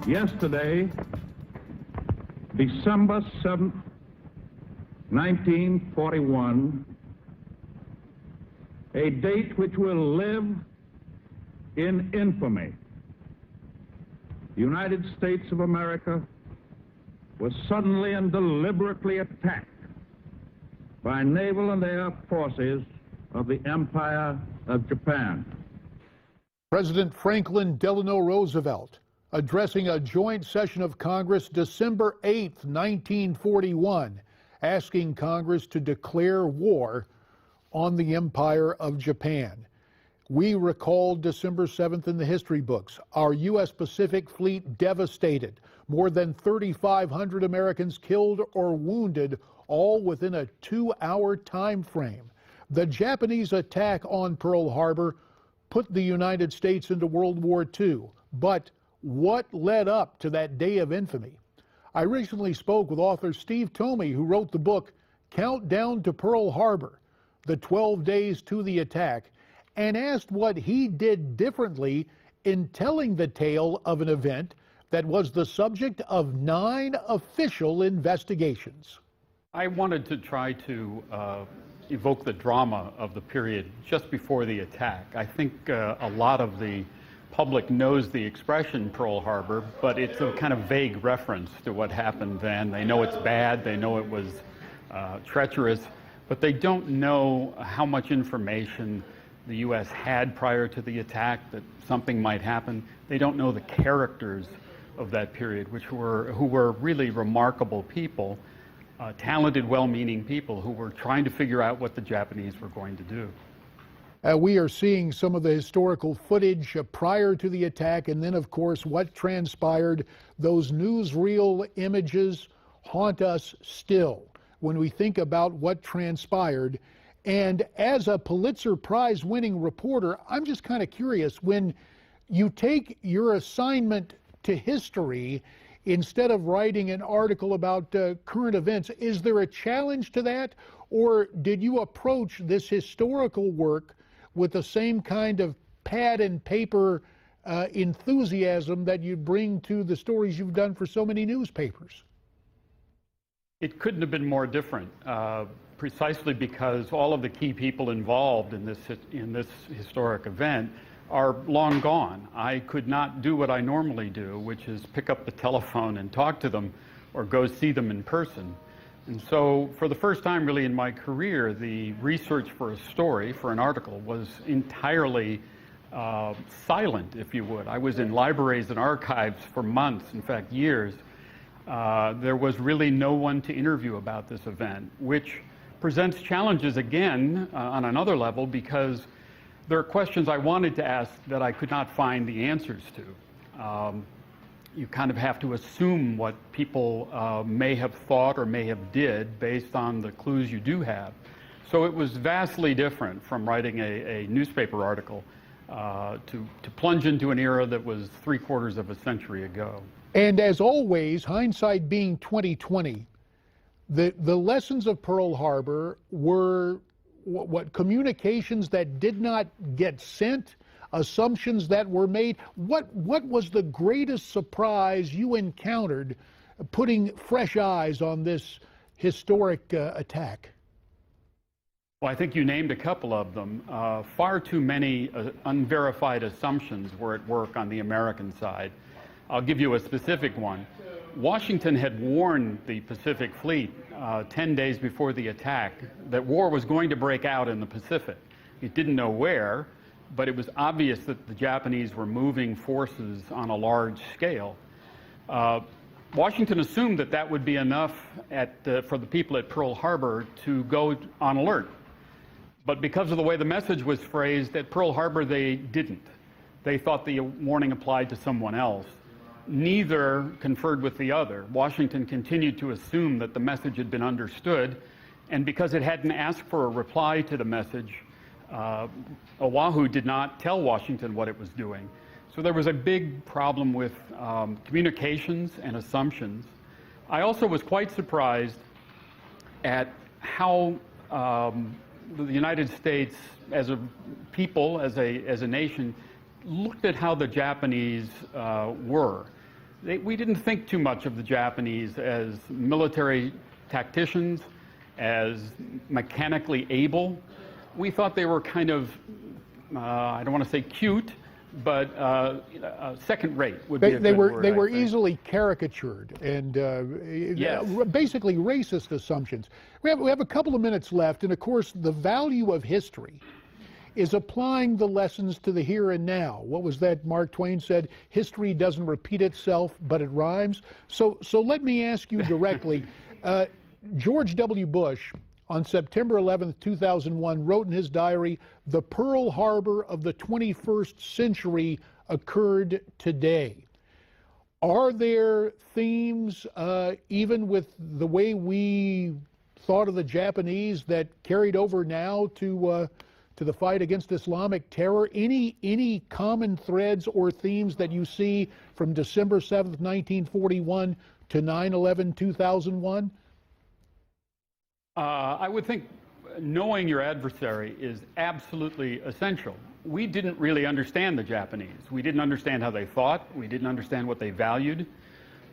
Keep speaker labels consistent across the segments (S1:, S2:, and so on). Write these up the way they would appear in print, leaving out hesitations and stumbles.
S1: Yesterday, December 7th, 1941, a date which will live in infamy. The United States of America was suddenly and deliberately attacked by naval and air forces of the Empire of Japan.
S2: President Franklin Delano Roosevelt addressing a joint session of Congress December 8, 1941, asking Congress to declare war on the Empire of Japan. We recall December 7th in the history books. Our U.S. Pacific Fleet devastated. More than 3,500 Americans killed or wounded, all within a 2-hour time frame. The Japanese attack on Pearl Harbor put the United States into World War II. But what led up to that day of infamy? I recently spoke with author Steve Twomey, who wrote the book Countdown to Pearl Harbor, The 12 Days to the Attack, and asked what he did differently in telling the tale of an event that was the subject of 9 official investigations.
S3: I wanted to try to evoke the drama of the period just before the attack. I think a lot of the public knows the expression Pearl Harbor, but it's a kind of vague reference to what happened then. They know it's bad, they know it was treacherous, but they don't know how much information the U.S. had prior to the attack that something might happen. They don't know the characters of that period, who were really remarkable people, talented, well-meaning people who were trying to figure out what the Japanese were going to do.
S2: We are seeing some of the historical footage prior to the attack, and then, of course, what transpired. Those newsreel images haunt us still when we think about what transpired. And as a Pulitzer Prize-winning reporter, I'm just kind of curious, when you take your assignment to history instead of writing an article about current events, is there a challenge to that? Or did you approach this historical work with the same kind of pad and paper enthusiasm that you bring to the stories you've done for so many newspapers?
S3: It couldn't have been more different, precisely because all of the key people involved in this historic event are long gone. I could not do what I normally do, which is pick up the telephone and talk to them or go see them in person. And so for the first time really in my career, the research for a story, for an article, was entirely silent, if you would. I was in libraries and archives for months, in fact years. There was really no one to interview about this event, which presents challenges again on another level, because there are questions I wanted to ask that I could not find the answers to. You kind of have to assume what people may have thought or may have did based on the clues you do have. So it was vastly different from writing a newspaper article to plunge into an era that was 3/4 of a century ago.
S2: And as always, hindsight being 20/20, the lessons of Pearl Harbor were what communications that did not get sent, assumptions that were made. What was the greatest surprise you encountered putting fresh eyes on this historic attack?
S3: Well, I think you named a couple of them. Far too many unverified assumptions were at work on the American side. I'll give you a specific one. Washington had warned the Pacific Fleet 10 days before the attack that war was going to break out in the Pacific. It didn't know where, but it was obvious that the Japanese were moving forces on a large scale. Washington assumed that that would be enough for the people at Pearl Harbor to go on alert. But because of the way the message was phrased, at Pearl Harbor they didn't. They thought the warning applied to someone else. Neither conferred with the other. Washington continued to assume that the message had been understood, and because it hadn't asked for a reply to the message, Oahu did not tell Washington what it was doing. So there was a big problem with communications and assumptions. I also was quite surprised at how the United States, as a people, as a nation, looked at how the Japanese were. we didn't think too much of the Japanese as military tacticians, as mechanically able. We thought they were kind of, I don't want to say cute, but second-rate would be a good word.
S2: They were easily caricatured and
S3: yes.
S2: Basically racist assumptions. We have a couple of minutes left, and of course the value of history is applying the lessons to the here and now. What was that Mark Twain said? History doesn't repeat itself, but it rhymes. So let me ask you directly. George W. Bush, on September 11th, 2001, wrote in his diary, "The Pearl Harbor of the 21st century occurred today." Are there themes, even with the way we thought of the Japanese, that carried over now to the fight against Islamic terror? Any common threads or themes that you see from December 7th, 1941 to 9/11, 2001?
S3: I would think knowing your adversary is absolutely essential. We didn't really understand the Japanese. We didn't understand how they thought. We didn't understand what they valued.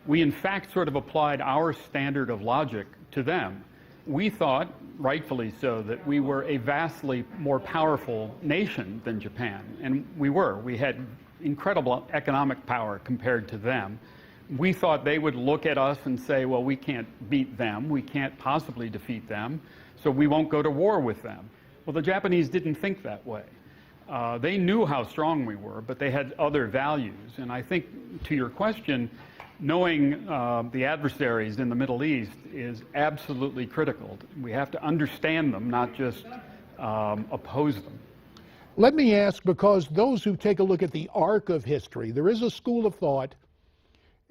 S3: We, in fact, sort of applied our standard of logic to them. We thought, rightfully so, that we were a vastly more powerful nation than Japan. And we were. We had incredible economic power compared to them. We thought they would look at us and say, well, we can't beat them, we can't possibly defeat them, so we won't go to war with them. Well, the Japanese didn't think that way. They knew how strong we were, but they had other values. And I think, to your question, knowing the adversaries in the Middle East is absolutely critical. We have to understand them, not just oppose them.
S2: Let me ask, because those who take a look at the arc of history, there is a school of thought.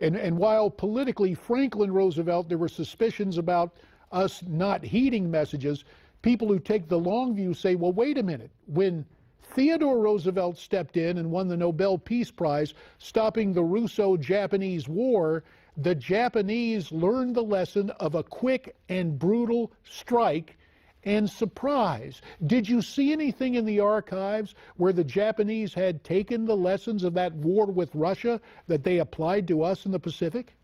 S2: And while politically, Franklin Roosevelt, there were suspicions about us not heeding messages, people who take the long view say, well, wait a minute. When Theodore Roosevelt stepped in and won the Nobel Peace Prize, stopping the Russo-Japanese War, the Japanese learned the lesson of a quick and brutal strike and surprise. Did you see anything in the archives where the Japanese had taken the lessons of that war with Russia that they applied to us in the Pacific?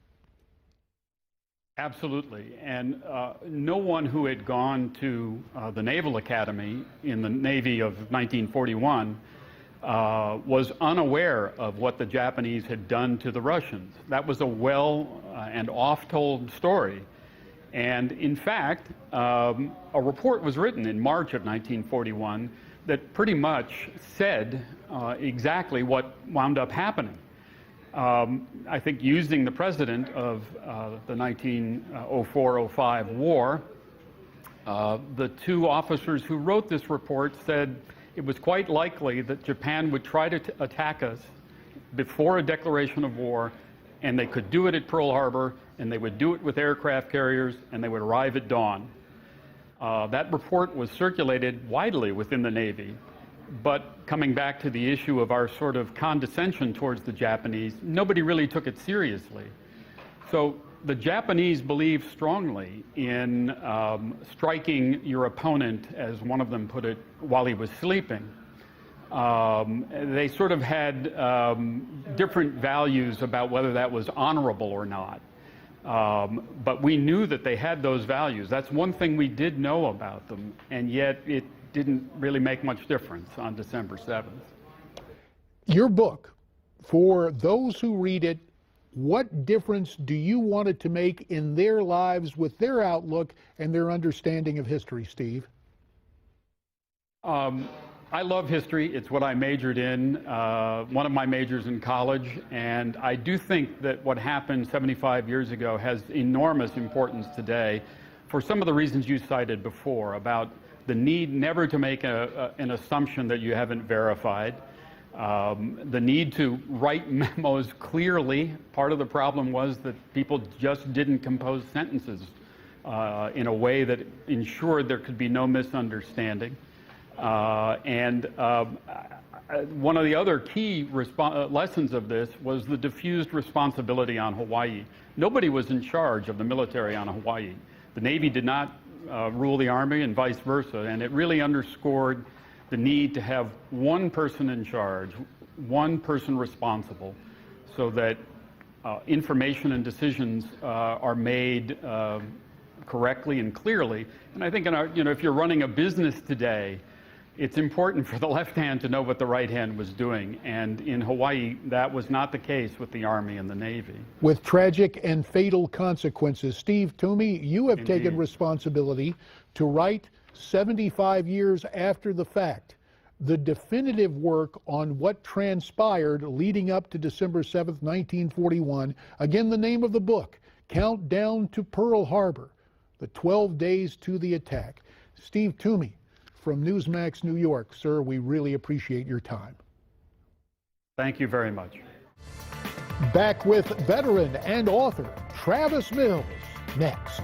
S3: Absolutely. And no one who had gone to the Naval Academy in the Navy of 1941 was unaware of what the Japanese had done to the Russians. That was a well and oft-told story. And in fact, a report was written in March of 1941 that pretty much said exactly what wound up happening. I think using the precedent of the 1904-05 war, the two officers who wrote this report said it was quite likely that Japan would try to attack us before a declaration of war, and they could do it at Pearl Harbor, and they would do it with aircraft carriers, and they would arrive at dawn. That report was circulated widely within the Navy, but coming back to the issue of our sort of condescension towards the Japanese, nobody really took it seriously. So the Japanese believed strongly in striking your opponent, as one of them put it, while he was sleeping. They sort of had different values about whether that was honorable or not. But we knew that they had those values. That's one thing we did know about them, and yet it didn't really make much difference on December 7th.
S2: Your book, for those who read it, what difference do you want it to make in their lives with their outlook and their understanding of history, Steve?
S3: I love history. It's what I majored in, one of my majors in college, and I do think that what happened 75 years ago has enormous importance today for some of the reasons you cited before about the need never to make an assumption that you haven't verified, the need to write memos clearly. Part of the problem was that people just didn't compose sentences in a way that ensured there could be no misunderstanding. One of the other key lessons of this was the diffused responsibility on Hawaii. Nobody was in charge of the military on Hawaii. The Navy did not rule the Army and vice versa, and it really underscored the need to have one person in charge, one person responsible, so that information and decisions are made correctly and clearly. And I think if you're running a business today, it's important for the left hand to know what the right hand was doing. And in Hawaii, that was not the case with the Army and the Navy.
S2: With tragic and fatal consequences. Steve Twomey, you have
S3: Indeed.
S2: taken responsibility to write 75 years after the fact the definitive work on what transpired leading up to December 7th, 1941. Again, the name of the book, Countdown to Pearl Harbor, the 12 days to the attack. Steve Twomey from Newsmax, New York. Sir, we really appreciate your time.
S3: Thank you very much.
S2: Back with veteran and author Travis Mills next.